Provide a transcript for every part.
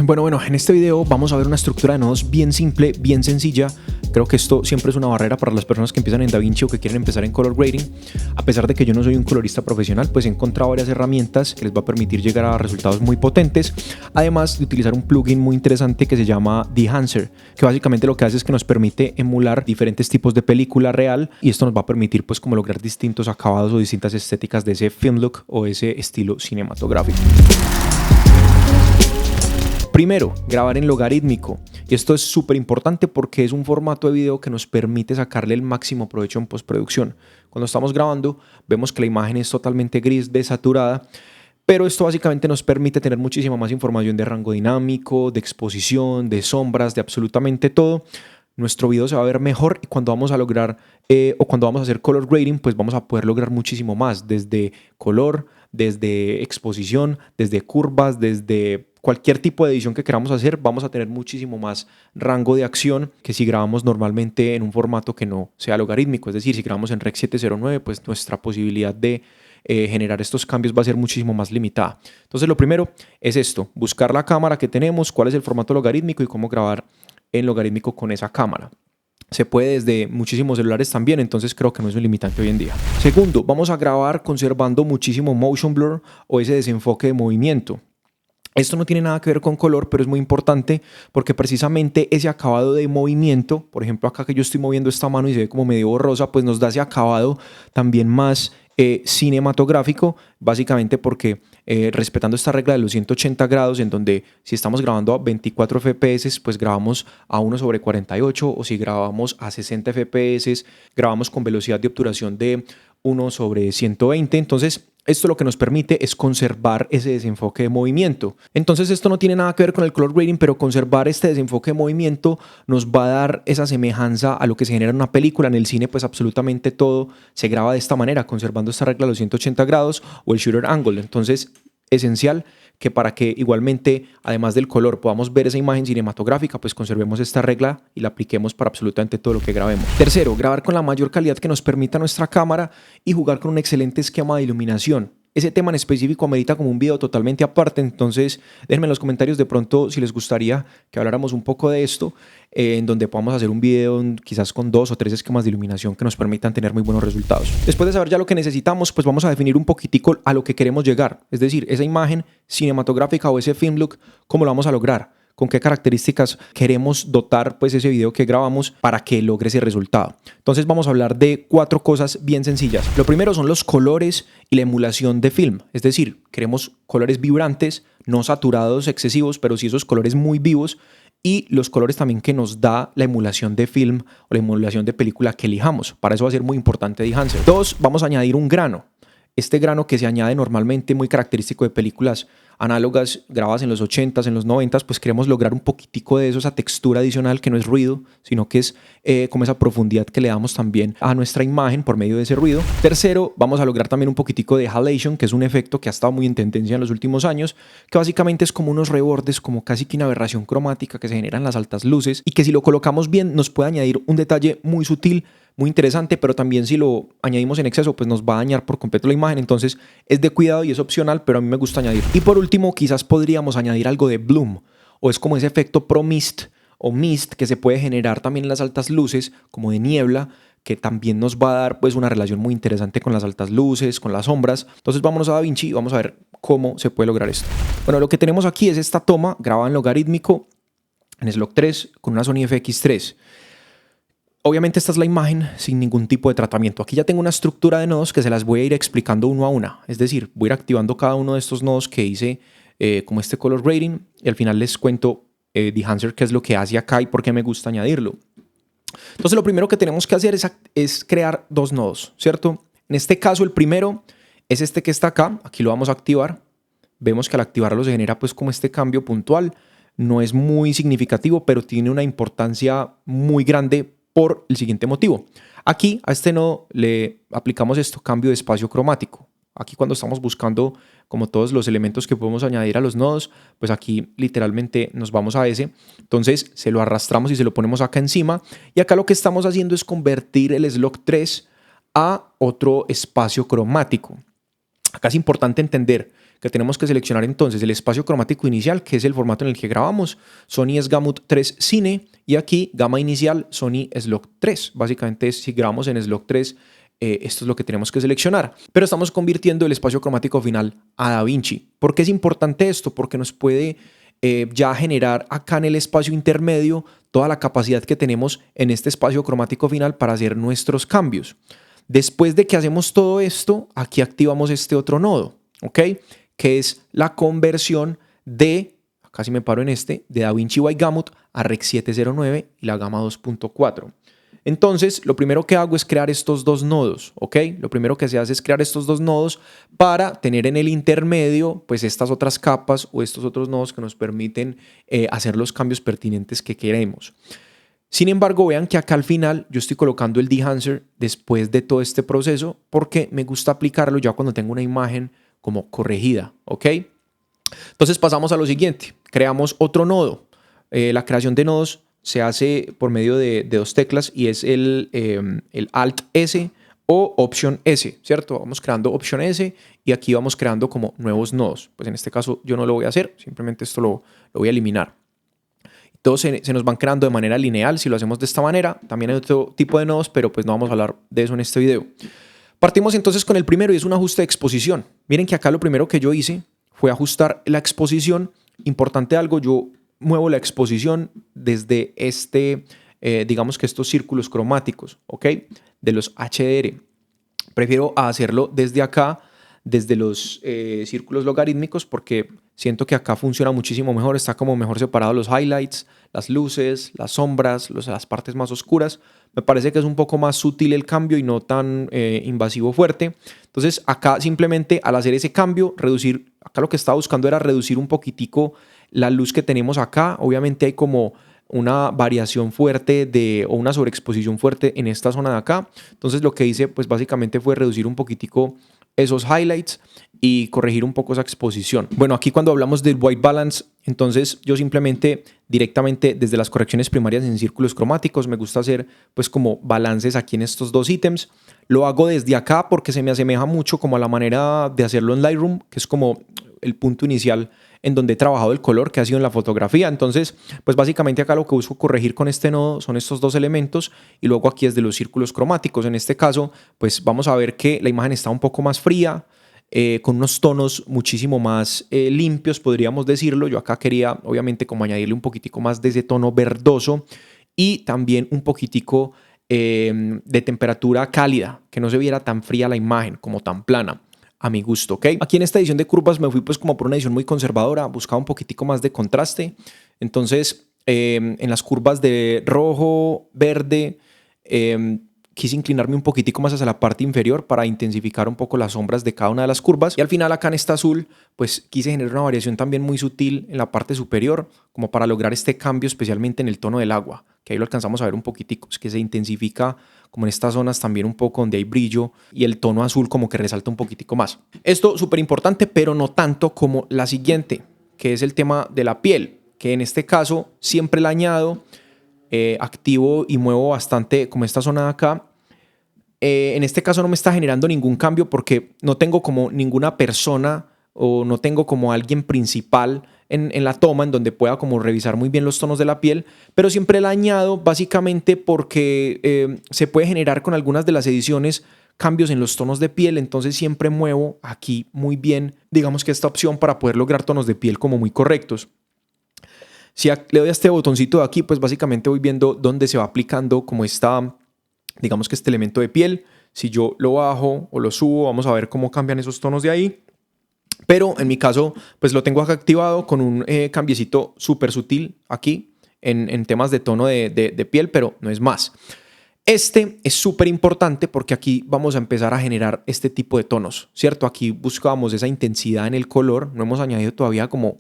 Bueno, en este video vamos a ver una estructura de nodos bien simple, bien sencilla. Creo que esto siempre es una barrera para las personas que empiezan en DaVinci o que quieren empezar en color grading. A pesar de que yo no soy un colorista profesional, pues he encontrado varias herramientas que les va a permitir llegar a resultados muy potentes, además de utilizar un plugin muy interesante que se llama Dehancer, que básicamente lo que hace es que nos permite emular diferentes tipos de película real, y esto nos va a permitir pues como lograr distintos acabados o distintas estéticas de ese film look o ese estilo cinematográfico. Primero, grabar en logarítmico, y esto es súper importante porque es un formato de video que nos permite sacarle el máximo provecho en postproducción. Cuando estamos grabando vemos que la imagen es totalmente gris, desaturada, pero esto básicamente nos permite tener muchísima más información de rango dinámico, de exposición, de sombras, de absolutamente todo. Nuestro video se va a ver mejor, y cuando vamos a lograr o cuando vamos a hacer color grading, pues vamos a poder lograr muchísimo más, desde color, desde exposición, desde curvas, desde cualquier tipo de edición que queramos hacer. Vamos a tener muchísimo más rango de acción que si grabamos normalmente en un formato que no sea logarítmico. Es decir, si grabamos en Rec 709, pues nuestra posibilidad de generar estos cambios va a ser muchísimo más limitada. Entonces lo primero es esto: buscar la cámara que tenemos, cuál es el formato logarítmico y cómo grabar en logarítmico con esa cámara. Se puede desde muchísimos celulares también, entonces creo que no es un limitante hoy en día. Segundo, vamos a grabar conservando muchísimo motion blur o ese desenfoque de movimiento. Esto no tiene nada que ver con color, pero es muy importante porque precisamente ese acabado de movimiento, por ejemplo acá que yo estoy moviendo esta mano y se ve como medio borrosa, pues nos da ese acabado también más cinematográfico, básicamente porque respetando esta regla de los 180 grados, en donde si estamos grabando a 24 FPS, pues grabamos a 1/48, o si grabamos a 60 FPS, grabamos con velocidad de obturación de 1/120. Entonces esto lo que nos permite es conservar ese desenfoque de movimiento. Entonces esto no tiene nada que ver con el color grading, pero conservar este desenfoque de movimiento nos va a dar esa semejanza a lo que se genera en una película. En el cine pues absolutamente todo se graba de esta manera, conservando esta regla de los 180 grados o el shutter angle. Entonces esencial que para que igualmente, además del color, podamos ver esa imagen cinematográfica, pues conservemos esta regla y la apliquemos para absolutamente todo lo que grabemos. Tercero, grabar con la mayor calidad que nos permita nuestra cámara y jugar con un excelente esquema de iluminación. Ese tema en específico amerita como un video totalmente aparte, entonces déjenme en los comentarios de pronto si les gustaría que habláramos un poco de esto, en donde podamos hacer un video quizás con 2 o 3 esquemas de iluminación que nos permitan tener muy buenos resultados. Después de saber ya lo que necesitamos, pues vamos a definir un poquitico a lo que queremos llegar, es decir, esa imagen cinematográfica o ese film look, ¿cómo lo vamos a lograr? ¿Con qué características queremos dotar pues ese video que grabamos para que logre ese resultado? Entonces vamos a hablar de 4 cosas bien sencillas. Lo primero son los colores y la emulación de film, es decir, queremos colores vibrantes, no saturados excesivos, pero sí esos colores muy vivos, y los colores también que nos da la emulación de film o la emulación de película que elijamos. Para eso va a ser muy importante Dehancer. 2, vamos a añadir un grano. Este grano que se añade normalmente, muy característico de películas análogas grabadas en los 80s, en los 90s, pues queremos lograr un poquitico de eso, esa textura adicional que no es ruido, sino que es como esa profundidad que le damos también a nuestra imagen por medio de ese ruido. Tercero, vamos a lograr también un poquitico de halation, que es un efecto que ha estado muy en tendencia en los últimos años, que básicamente es como unos rebordes, como casi que una aberración cromática que se genera en las altas luces, y que si lo colocamos bien nos puede añadir un detalle muy sutil, muy interesante, pero también si lo añadimos en exceso pues nos va a dañar por completo la imagen. Entonces es de cuidado y es opcional, pero a mí me gusta añadir. Y por último, quizás podríamos añadir algo de bloom, o es como ese efecto pro mist o mist que se puede generar también en las altas luces, como de niebla, que también nos va a dar pues una relación muy interesante con las altas luces, con las sombras. Entonces vámonos a DaVinci y vamos a ver cómo se puede lograr esto. Bueno, lo que tenemos aquí es esta toma grabada en logarítmico en S-Log3 con una Sony FX3. Obviamente esta es la imagen sin ningún tipo de tratamiento. Aquí ya tengo una estructura de nodos que se las voy a ir explicando uno a una. Es decir, voy a ir activando cada uno de estos nodos que hice como este color grading, y al final les cuento Dehancer qué es lo que hace acá y por qué me gusta añadirlo. Entonces lo primero que tenemos que hacer es crear 2 nodos, ¿cierto? En este caso el primero es este que está acá. Aquí lo vamos a activar. Vemos que al activarlo se genera pues como este cambio puntual. No es muy significativo, pero tiene una importancia muy grande por el siguiente motivo. Aquí a este nodo le aplicamos esto, cambio de espacio cromático. Aquí cuando estamos buscando como todos los elementos que podemos añadir a los nodos, pues aquí literalmente nos vamos a ese. Entonces se lo arrastramos y se lo ponemos acá encima. Y acá lo que estamos haciendo es convertir el S-Log3 a otro espacio cromático. Acá es importante entender que tenemos que seleccionar entonces el espacio cromático inicial, que es el formato en el que grabamos. Sony S-Gamut 3 Cine y aquí gama inicial Sony S-Log 3. Básicamente si grabamos en S-Log 3, esto es lo que tenemos que seleccionar. Pero estamos convirtiendo el espacio cromático final a DaVinci. ¿Por qué es importante esto? Porque nos puede ya generar acá en el espacio intermedio toda la capacidad que tenemos en este espacio cromático final para hacer nuestros cambios. Después de que hacemos todo esto, aquí activamos este otro nodo, ¿ok? Que es la conversión de, acá sí me paro en este, de DaVinci Wide Gamut a Rec 709 y la gama 2.4. Entonces, lo primero que hago es crear estos dos nodos, ¿ok? Lo primero que se hace es crear estos dos nodos para tener en el intermedio, pues, estas otras capas o estos otros nodos que nos permiten hacer los cambios pertinentes que queremos. Sin embargo, vean que acá al final yo estoy colocando el Dehancer después de todo este proceso porque me gusta aplicarlo ya cuando tengo una imagen como corregida, ¿ok? Entonces pasamos a lo siguiente, creamos otro nodo. La creación de nodos se hace por medio de dos teclas y es el Alt-S o Option-S, ¿cierto? Vamos creando Option-S y aquí vamos creando como nuevos nodos. Pues en este caso yo no lo voy a hacer, simplemente esto lo voy a eliminar. Todos se nos van creando de manera lineal si lo hacemos de esta manera. También hay otro tipo de nodos, pero pues no vamos a hablar de eso en este video. Partimos entonces con el primero y es un ajuste de exposición. Miren que acá lo primero que yo hice fue ajustar la exposición. Importante algo, yo muevo la exposición desde digamos que estos círculos cromáticos, ¿ok? De los HDR. Prefiero hacerlo desde acá, desde los círculos logarítmicos, porque siento que acá funciona muchísimo mejor, está como mejor separado los highlights, las luces, las sombras, las partes más oscuras. Me parece que es un poco más sutil el cambio y no tan invasivo fuerte. Entonces acá simplemente al hacer ese cambio, acá lo que estaba buscando era reducir un poquitico la luz que tenemos acá. Obviamente hay como una variación fuerte o una sobreexposición fuerte en esta zona de acá. Entonces lo que hice pues básicamente fue reducir un poquitico esos highlights y corregir un poco esa exposición. Bueno, aquí cuando hablamos del white balance, entonces yo simplemente directamente desde las correcciones primarias en círculos cromáticos me gusta hacer pues como balances aquí en estos dos ítems. Lo hago desde acá porque se me asemeja mucho como a la manera de hacerlo en Lightroom, que es como el punto inicial en donde he trabajado el color que ha sido en la fotografía. Entonces, pues básicamente acá lo que busco corregir con este nodo son estos dos elementos y luego aquí es de los círculos cromáticos. En este caso, pues vamos a ver que la imagen está un poco más fría, con unos tonos muchísimo más limpios, podríamos decirlo. Yo acá quería, obviamente, como añadirle un poquitico más de ese tono verdoso y también un poquitico de temperatura cálida, que no se viera tan fría la imagen, como tan plana. A mi gusto, ¿ok? Aquí en esta edición de curvas me fui pues como por una edición muy conservadora, buscaba un poquitico más de contraste. Entonces, en las curvas de rojo, verde, quise inclinarme un poquitico más hacia la parte inferior para intensificar un poco las sombras de cada una de las curvas. Y al final acá en esta azul, pues quise generar una variación también muy sutil en la parte superior, como para lograr este cambio especialmente en el tono del agua, que ahí lo alcanzamos a ver un poquitico, es que se intensifica como en estas zonas también un poco donde hay brillo y el tono azul como que resalta un poquitico más. Esto súper importante, pero no tanto como la siguiente, que es el tema de la piel, que en este caso siempre la añado, activo y muevo bastante como esta zona de acá. En este caso no me está generando ningún cambio porque no tengo como ninguna persona o no tengo como alguien principal en la toma en donde pueda como revisar muy bien los tonos de la piel, pero siempre la añado básicamente porque se puede generar con algunas de las ediciones cambios en los tonos de piel, entonces siempre muevo aquí muy bien, digamos que esta opción para poder lograr tonos de piel como muy correctos. Si le doy a este botoncito de aquí, pues básicamente voy viendo dónde se va aplicando como digamos que este elemento de piel. Si yo lo bajo o lo subo, vamos a ver cómo cambian esos tonos de ahí. Pero en mi caso, pues lo tengo acá activado con un cambiecito súper sutil aquí en temas de tono de piel, pero no es más. Este es súper importante porque aquí vamos a empezar a generar este tipo de tonos, ¿cierto? Aquí buscábamos esa intensidad en el color, no hemos añadido todavía como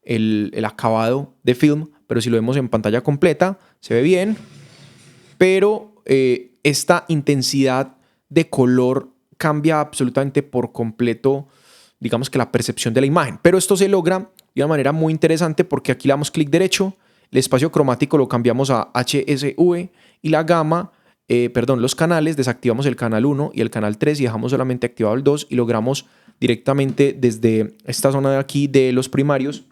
el acabado de film, pero si lo vemos en pantalla completa, se ve bien, pero esta intensidad de color cambia absolutamente por completo, digamos que la percepción de la imagen. Pero esto se logra de una manera muy interesante porque aquí le damos clic derecho, el espacio cromático lo cambiamos a HSV y la gama, los canales, desactivamos el canal 1 y el canal 3 y dejamos solamente activado el 2 y logramos directamente desde esta zona de aquí de los primarios,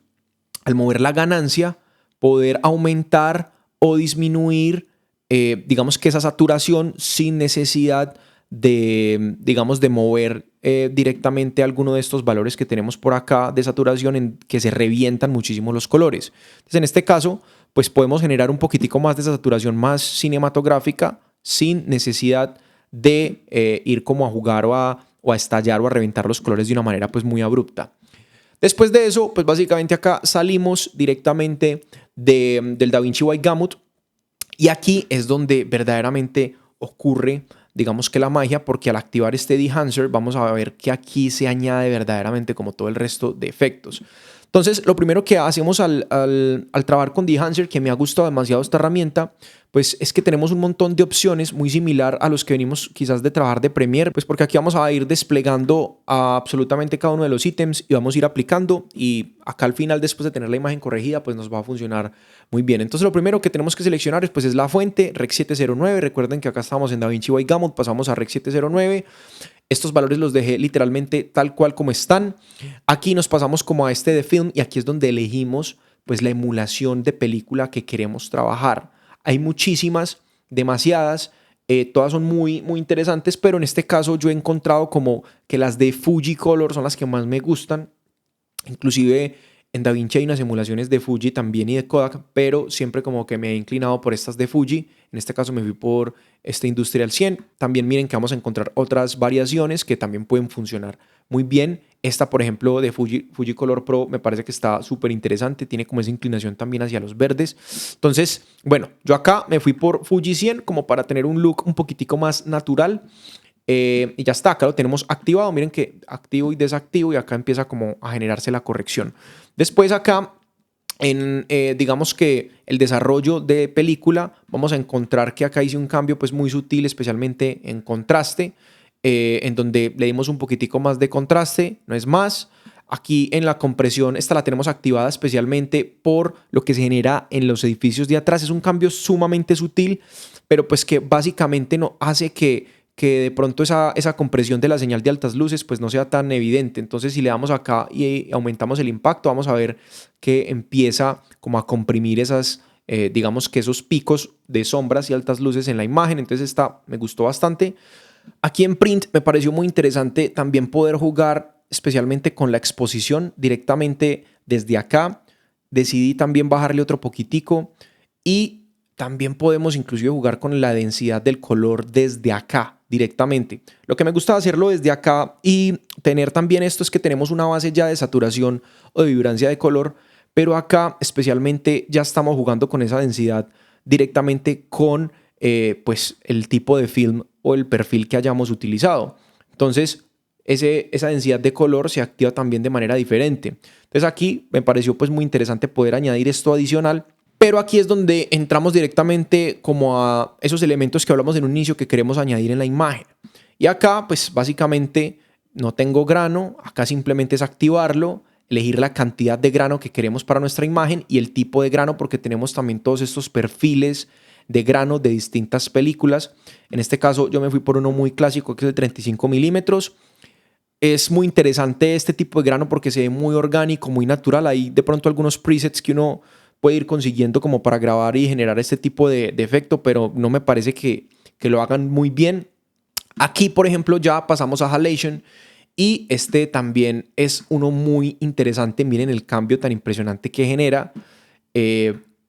al mover la ganancia, poder aumentar o disminuir, digamos que esa saturación sin necesidad de, digamos, de mover directamente alguno de estos valores que tenemos por acá de saturación en que se revientan muchísimo los colores. Entonces, en este caso, pues podemos generar un poquitico más de esa saturación más cinematográfica sin necesidad de ir como a jugar o a estallar o a reventar los colores de una manera pues muy abrupta. Después de eso, pues básicamente acá salimos directamente del DaVinci White Gamut y aquí es donde verdaderamente ocurre, digamos que la magia, porque al activar este Dehancer vamos a ver que aquí se añade verdaderamente como todo el resto de efectos. Entonces, lo primero que hacemos al trabajar con Dehancer, que me ha gustado demasiado esta herramienta, pues es que tenemos un montón de opciones muy similar a los que venimos quizás de trabajar de Premiere, pues porque aquí vamos a ir desplegando absolutamente cada uno de los ítems y vamos a ir aplicando y acá al final, después de tener la imagen corregida, pues nos va a funcionar muy bien. Entonces, lo primero que tenemos que seleccionar pues, es la fuente, Rec 709. Recuerden que acá estamos en DaVinci White Gamut, pasamos a Rec 709. Estos valores los dejé literalmente tal cual como están. Aquí nos pasamos como a este de film y aquí es donde elegimos pues la emulación de película que queremos trabajar. Hay muchísimas, demasiadas, todas son muy, muy interesantes, pero en este caso yo he encontrado como que las de Fuji Color son las que más me gustan. Inclusive en DaVinci hay unas emulaciones de Fuji también y de Kodak, pero siempre como que me he inclinado por estas de Fuji. En este caso me fui por este Industrial 100. También miren que vamos a encontrar otras variaciones que también pueden funcionar muy bien. Esta, por ejemplo, de Fuji Color Pro me parece que está súper interesante. Tiene como esa inclinación también hacia los verdes. Entonces, bueno, yo acá me fui por Fuji 100 como para tener un look un poquitico más natural. Y ya está, acá lo tenemos activado. Miren que activo y desactivo y acá empieza como a generarse la corrección. Después acá, digamos que el desarrollo de película, vamos a encontrar que acá hice un cambio pues muy sutil, especialmente en contraste, en donde le dimos un poquitico más de contraste, no es más. Aquí en la compresión, esta la tenemos activada especialmente por lo que se genera en los edificios de atrás. Es un cambio sumamente sutil, pero pues que básicamente no hace que de pronto esa compresión de la señal de altas luces pues no sea tan evidente. Entonces, si le damos acá y aumentamos el impacto, vamos a ver que empieza como a comprimir esas, digamos que esos picos de sombras y altas luces en la imagen. Entonces, esta me gustó bastante. Aquí en Print me pareció muy interesante también poder jugar especialmente con la exposición directamente desde acá. Decidí también bajarle otro poquitico y también podemos inclusive jugar con la densidad del color desde acá directamente. Lo que me gusta hacerlo desde acá y tener también esto es que tenemos una base ya de saturación o de vibrancia de color, pero acá especialmente ya estamos jugando con esa densidad directamente con pues el tipo de film o el perfil que hayamos utilizado. Entonces, esa densidad de color se activa también de manera diferente. Entonces aquí me pareció pues muy interesante poder añadir esto adicional. Pero aquí es donde entramos directamente como a esos elementos que hablamos en un inicio que queremos añadir en la imagen. Y acá, pues básicamente no tengo grano, acá simplemente es activarlo, elegir la cantidad de grano que queremos para nuestra imagen y el tipo de grano porque tenemos también todos estos perfiles de grano de distintas películas. En este caso yo me fui por uno muy clásico que es el 35 milímetros. Es muy interesante este tipo de grano porque se ve muy orgánico, muy natural. Hay de pronto algunos presets que uno puede ir consiguiendo como para grabar y generar este tipo de efecto, pero no me parece que lo hagan muy bien. Aquí, por ejemplo, ya pasamos a Halation y este también es uno muy interesante. Miren el cambio tan impresionante que genera.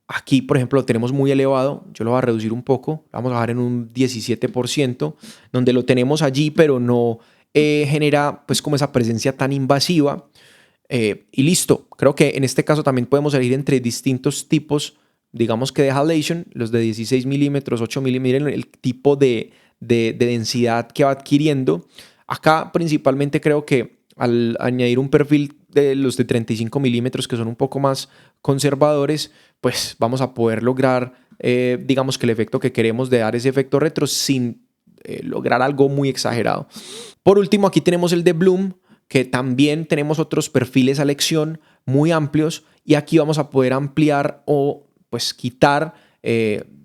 Aquí, por ejemplo, lo tenemos muy elevado. Yo lo voy a reducir un poco. Vamos a bajar en un 17%, donde lo tenemos allí, pero no genera pues como esa presencia tan invasiva. Y listo, creo que en este caso también podemos elegir entre distintos tipos, digamos que de halation, los de 16 milímetros, 8 milímetros, miren el tipo de densidad que va adquiriendo. Acá principalmente creo que al añadir un perfil de los de 35 milímetros que son un poco más conservadores, pues vamos a poder lograr, digamos que el efecto que queremos de dar ese efecto retro sin lograr algo muy exagerado. Por último, aquí tenemos el de Bloom, que también tenemos otros perfiles a elección muy amplios y aquí vamos a poder ampliar o pues quitar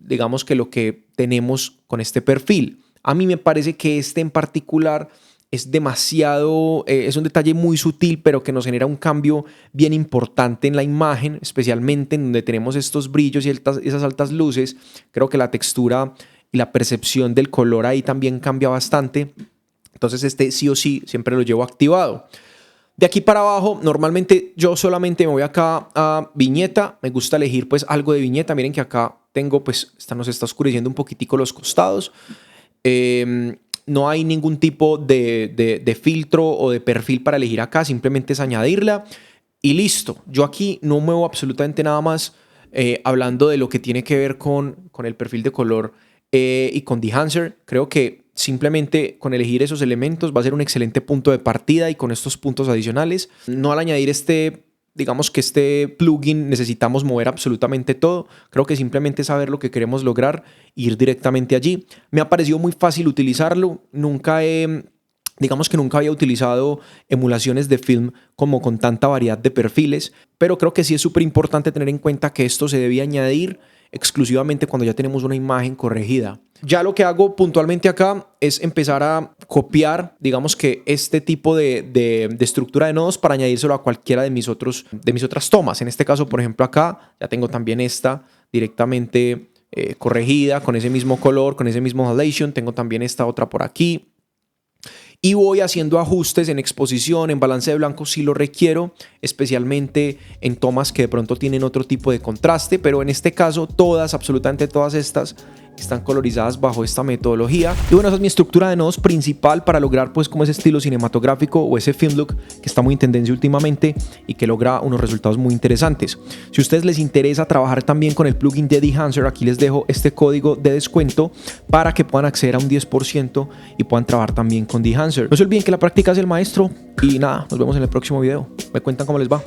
digamos que lo que tenemos con este perfil. A mí me parece que este en particular es demasiado, es un detalle muy sutil, pero que nos genera un cambio bien importante en la imagen, especialmente en donde tenemos estos brillos y esas altas luces. Creo que la textura y la percepción del color ahí también cambia bastante. Entonces este sí o sí siempre lo llevo activado. De aquí para abajo, normalmente yo solamente me voy acá a viñeta. Me gusta elegir pues algo de viñeta. Miren que acá tengo, pues nos está oscureciendo un poquitico los costados. No hay ningún tipo de filtro o de perfil para elegir acá. Simplemente es añadirla y listo. Yo aquí no muevo absolutamente nada más hablando de lo que tiene que ver con el perfil de color y con Dehancer. Creo que simplemente con elegir esos elementos va a ser un excelente punto de partida y con estos puntos adicionales. No al añadir digamos que este plugin necesitamos mover absolutamente todo. Creo que simplemente saber lo que queremos lograr e ir directamente allí. Me ha parecido muy fácil utilizarlo. Digamos que nunca había utilizado emulaciones de film como con tanta variedad de perfiles, pero creo que sí es súper importante tener en cuenta que esto se debe añadir exclusivamente cuando ya tenemos una imagen corregida. Ya lo que hago puntualmente acá es empezar a copiar, digamos que este tipo de estructura de nodos para añadírselo a cualquiera de mis otras tomas. En este caso, por ejemplo, acá ya tengo también esta directamente corregida con ese mismo color, con ese mismo halation. Tengo también esta otra por aquí. Y voy haciendo ajustes en exposición, en balance de blanco si lo requiero, especialmente en tomas que de pronto tienen otro tipo de contraste, pero en este caso absolutamente todas estas están colorizadas bajo esta metodología. Y bueno, esa es mi estructura de nodos principal para lograr pues como ese estilo cinematográfico o ese film look que está muy en tendencia últimamente y que logra unos resultados muy interesantes. Si a ustedes les interesa trabajar también con el plugin de Dehancer, aquí les dejo este código de descuento para que puedan acceder a un 10% y puedan trabajar también con Dehancer. No se olviden que la práctica es el maestro y nada, nos vemos en el próximo video. Me cuentan cómo les va.